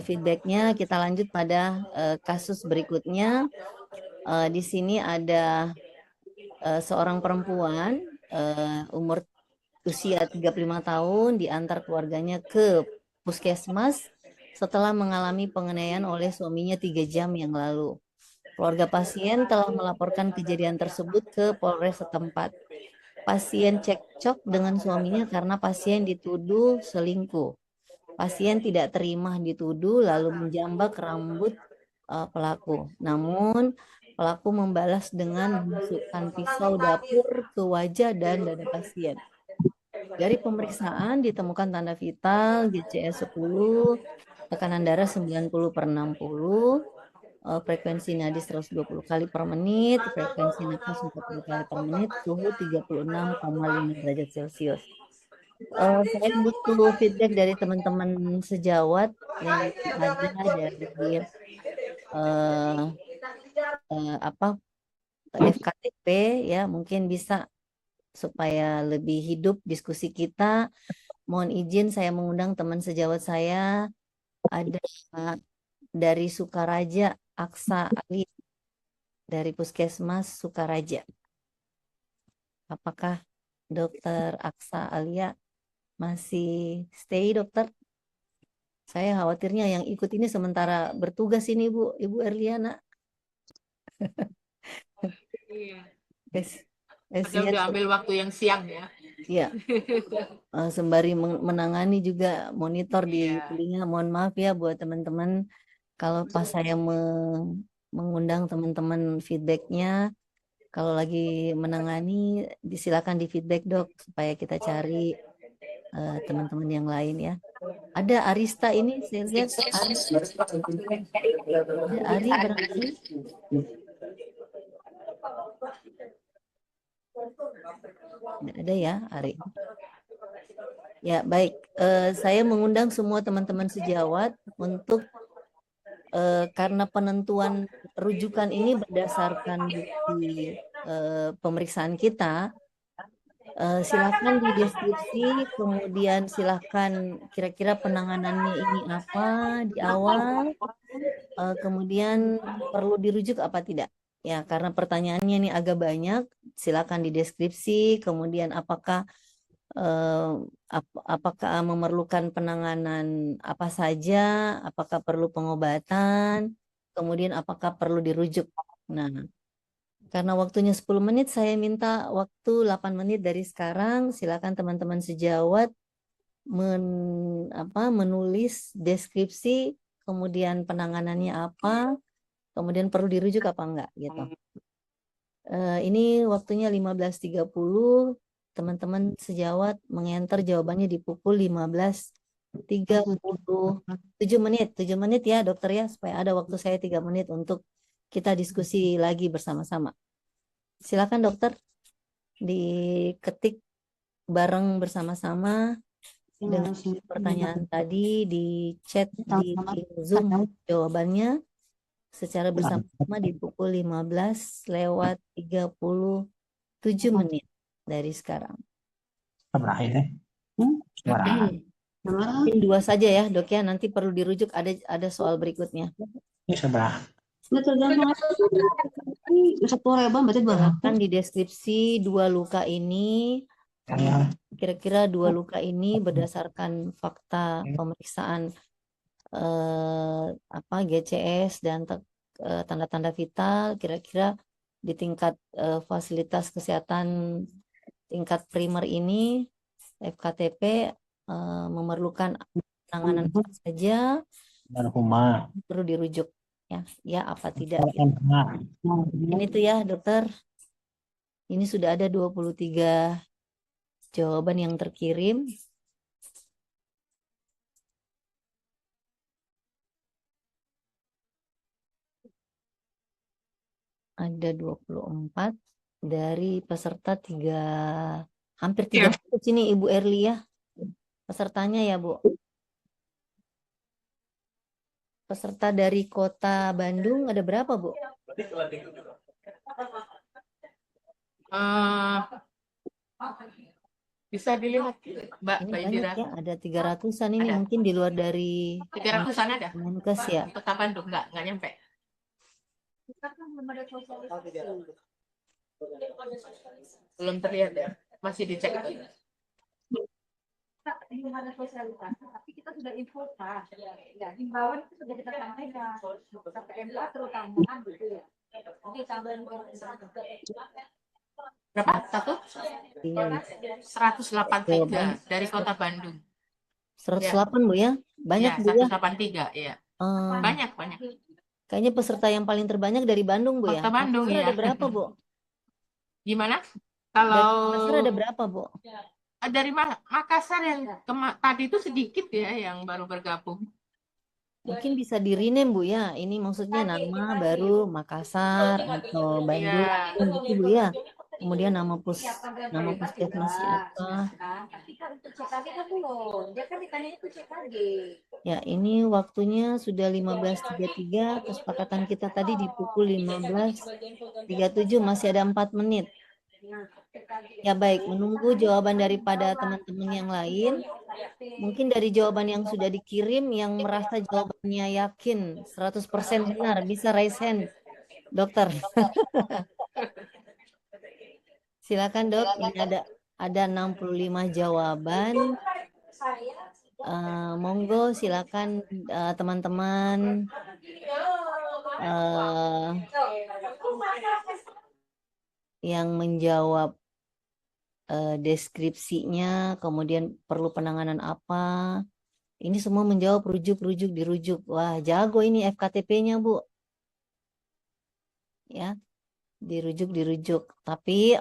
feedbacknya. Kita lanjut pada kasus berikutnya. Di sini ada seorang perempuan umur usia 35 tahun diantar keluarganya ke puskesmas setelah mengalami penganiayaan oleh suaminya 3 jam yang lalu. Keluarga pasien telah melaporkan kejadian tersebut ke Polres setempat. Pasien cekcok dengan suaminya karena pasien dituduh selingkuh. Pasien tidak terima dituduh lalu menjambak rambut pelaku. Namun pelaku membalas dengan memasukkan pisau dapur ke wajah dan dada pasien. Dari pemeriksaan ditemukan tanda vital GCS 10, tekanan darah 90/60, frekuensi nadi 120 kali per menit, frekuensi nafas 40 kali per menit, suhu 36,5 derajat Celcius. Saya butuh feedback dari teman-teman sejawat yang ada dari FKTP ya, mungkin bisa supaya lebih hidup diskusi kita. Mohon izin saya mengundang teman sejawat saya, ada dari Sukaraja Aksa Ali dari Puskesmas Sukaraja. Apakah Dokter Aksa Alia masih stay dokter? Saya khawatirnya yang ikut ini sementara bertugas ini Bu, Ibu Erliana. Iya. Saya udah ambil waktu yang siang ya. Iya. Sembari menangani juga monitor di telinga. Mohon maaf ya buat teman-teman kalau pas saya mengundang teman-teman feedbacknya, kalau lagi menangani disilakan di feedback Dok supaya kita cari teman-teman yang lain ya. Ada Arista ini, saya lihat ada Ari barangkali. Tidak ada ya, Ari. Ya, baik. Saya mengundang semua teman-teman sejawat untuk karena penentuan rujukan ini berdasarkan bukti pemeriksaan kita, silakan di deskripsi, kemudian silakan kira-kira penanganannya ini apa di awal, kemudian perlu dirujuk apa tidak. Ya, karena pertanyaannya ini agak banyak, silakan di deskripsi, kemudian apakah memerlukan penanganan apa saja, apakah perlu pengobatan, kemudian apakah perlu dirujuk. Nah, karena waktunya 10 menit, saya minta waktu 8 menit dari sekarang. Silakan teman-teman sejawat menulis deskripsi, kemudian penanganannya apa, kemudian perlu dirujuk apa enggak gitu. Ini waktunya 15.30. Teman-teman sejawat mengenter jawabannya di pukul 15.37 menit. 7 menit ya dokter ya, supaya ada waktu saya 3 menit untuk kita diskusi lagi bersama-sama. Silakan dokter, diketik bareng bersama-sama dengan pertanyaan tadi, di chat di Zoom jawabannya secara bersama-sama di pukul 15:37 menit dari sekarang. Mungkin 2 saja ya dok ya, nanti perlu dirujuk, ada soal berikutnya. Silakan di deskripsi 2 luka ini, kira-kira 2 luka ini berdasarkan fakta pemeriksaan GCS dan tanda-tanda vital, kira-kira di tingkat fasilitas kesehatan tingkat primer ini FKTP memerlukan penanganan apa saja, perlu dirujuk ya apa tidak gitu. Ini tuh ya dokter, ini sudah ada 23 jawaban yang terkirim. Ada 24 dari peserta hampir 30 sini Ibu Erli ya. Pesertanya ya, Bu. Peserta dari Kota Bandung ada berapa, Bu? Bisa dilihat, Mbak Ini Mbak banyak Indira. ya, ada 300-an ini, Ada. mungkin di luar dari 300-an ada. Kemenkes ya. Kota Bandung nggak nyampe. Belum terlihat ya, masih dicek. Belum ada sosialisasi, tapi kita sudah info Pak. Ya, himbauan itu sudah kita sampaikan ke PMK terutama gitu ya. Oke, tambahan Berapa? 183 dari Kota Bandung. 108 Bu ya? Banyak Ya, Bu ya? 183 ya. Banyak. Kayaknya peserta yang paling terbanyak dari Bandung Bu ya? Kota Bandung Makassar ya. ada berapa Bu? Gimana? Dari Kalau Makassar ada berapa Bu? dari Makassar yang tadi itu sedikit ya yang baru bergabung. Mungkin bisa di rename Bu ya. Ini maksudnya nama baru Makassar atau Bandung gitu Bu ya. Kemudian nama puskesmasnya apa? Tapi kan untuk CKG kan belum. Dia kan ditanya itu CKG. Ya, ini waktunya sudah 15.33. Kesepakatan kita tadi di pukul 15.37, masih ada 4 menit. Ya baik, menunggu jawaban daripada teman-teman yang lain. Mungkin dari jawaban yang sudah dikirim, yang merasa jawabannya yakin 100% benar, bisa raise hand, dokter. Silakan dok, ini ada 65 jawaban. Monggo silakan teman-teman yang menjawab deskripsinya, kemudian perlu penanganan apa. Ini semua menjawab rujuk, dirujuk. Wah, jago ini FKTP-nya, Bu. Ya, dirujuk. Tapi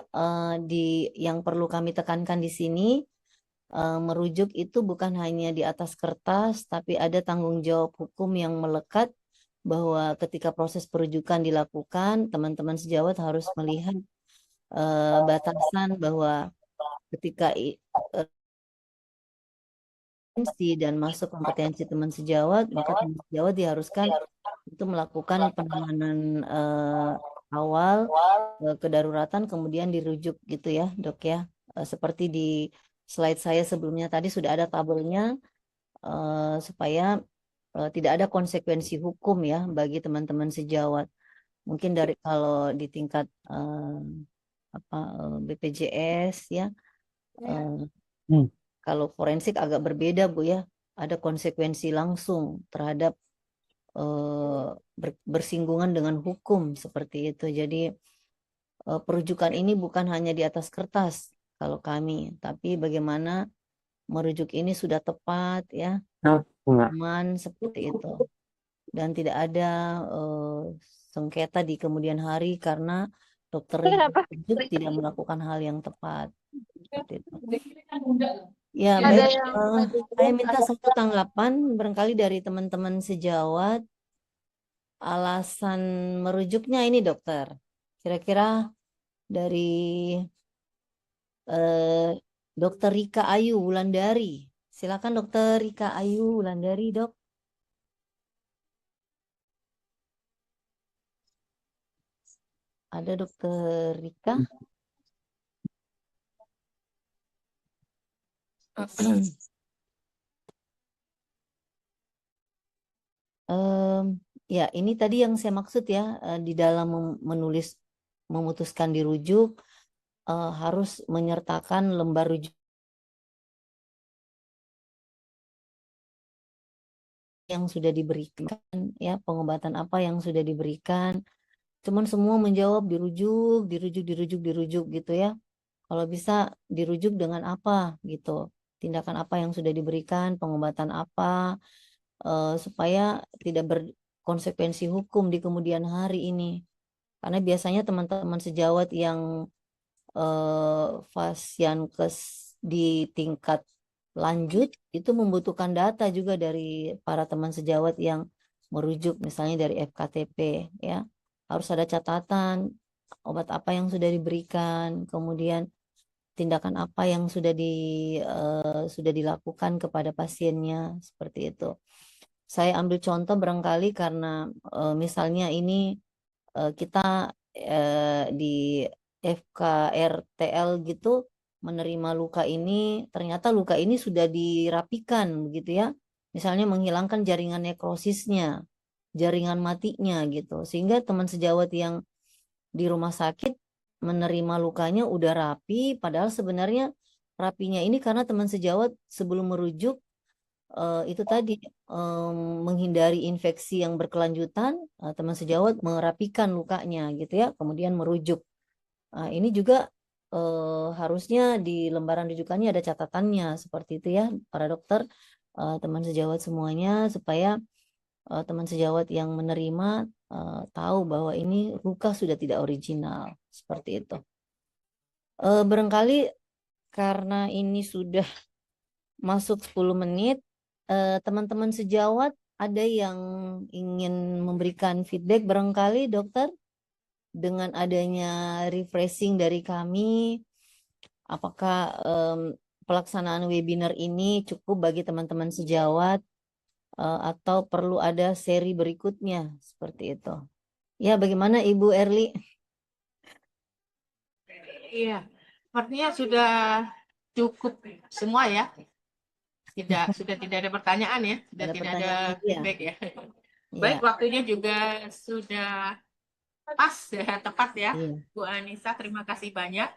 yang perlu kami tekankan di sini, merujuk itu bukan hanya di atas kertas, tapi ada tanggung jawab hukum yang melekat bahwa ketika proses perujukan dilakukan, teman-teman sejawat harus melihat batasan bahwa ketika dan masuk kompetensi teman sejawat, maka teman sejawat diharuskan untuk melakukan penanganan awal kedaruratan, kemudian dirujuk gitu ya, Dok ya. Seperti di slide saya sebelumnya tadi sudah ada tabelnya supaya tidak ada konsekuensi hukum ya bagi teman-teman sejawat. Mungkin dari kalau di tingkat BPJS ya. Kalau forensik agak berbeda Bu ya, ada konsekuensi langsung terhadap bersinggungan dengan hukum seperti itu. Jadi perujukan ini bukan hanya di atas kertas kalau kami, tapi bagaimana merujuk ini sudah tepat ya, aman seperti itu, dan tidak ada sengketa di kemudian hari karena dokter rujuk tidak melakukan hal yang tepat. Seperti itu. Ya, baik. Saya minta satu tanggapan barangkali dari teman-teman sejawat alasan merujuknya ini dokter. Kira-kira dari Dokter Rika Ayu Wulandari. Silakan Dokter Rika Ayu Wulandari, Dok. Ada Dokter Rika? Ya, ini tadi yang saya maksud ya, di dalam memutuskan dirujuk, harus menyertakan lembar rujuk yang sudah diberikan, ya, pengobatan apa yang sudah diberikan. Cuman semua menjawab dirujuk gitu ya. Kalau bisa dirujuk dengan apa gitu, tindakan apa yang sudah diberikan, pengobatan apa, supaya tidak berkonsekuensi hukum di kemudian hari ini. Karena biasanya teman-teman sejawat yang fasiankes di tingkat lanjut itu membutuhkan data juga dari para teman sejawat yang merujuk, misalnya dari FKTP ya. Harus ada catatan obat apa yang sudah diberikan, kemudian tindakan apa yang sudah dilakukan kepada pasiennya, seperti itu. Saya ambil contoh barangkali karena misalnya ini kita di FKRTL gitu menerima luka ini, ternyata luka ini sudah dirapikan begitu ya. Misalnya menghilangkan jaringan nekrosisnya, jaringan matinya gitu. Sehingga teman sejawat yang di rumah sakit menerima lukanya udah rapi, padahal sebenarnya rapinya ini karena teman sejawat sebelum merujuk itu tadi menghindari infeksi yang berkelanjutan, teman sejawat merapikan lukanya gitu ya, kemudian merujuk. Ini juga harusnya di lembaran rujukannya ada catatannya seperti itu ya, para dokter, teman sejawat semuanya, supaya teman sejawat yang menerima tahu bahwa ini luka sudah tidak original, seperti itu. Barangkali karena ini sudah masuk 10 menit, teman-teman sejawat ada yang ingin memberikan feedback barangkali dokter? Dengan adanya refreshing dari kami, apakah pelaksanaan webinar ini cukup bagi teman-teman sejawat atau perlu ada seri berikutnya seperti itu? Ya, bagaimana Ibu Erli? Iya, sepertinya sudah cukup semua ya. Sudah tidak ada pertanyaan ya, sudah tidak ada feedback ya. Baik, waktunya juga sudah pas ya, tepat ya. Bu Anissa, terima kasih banyak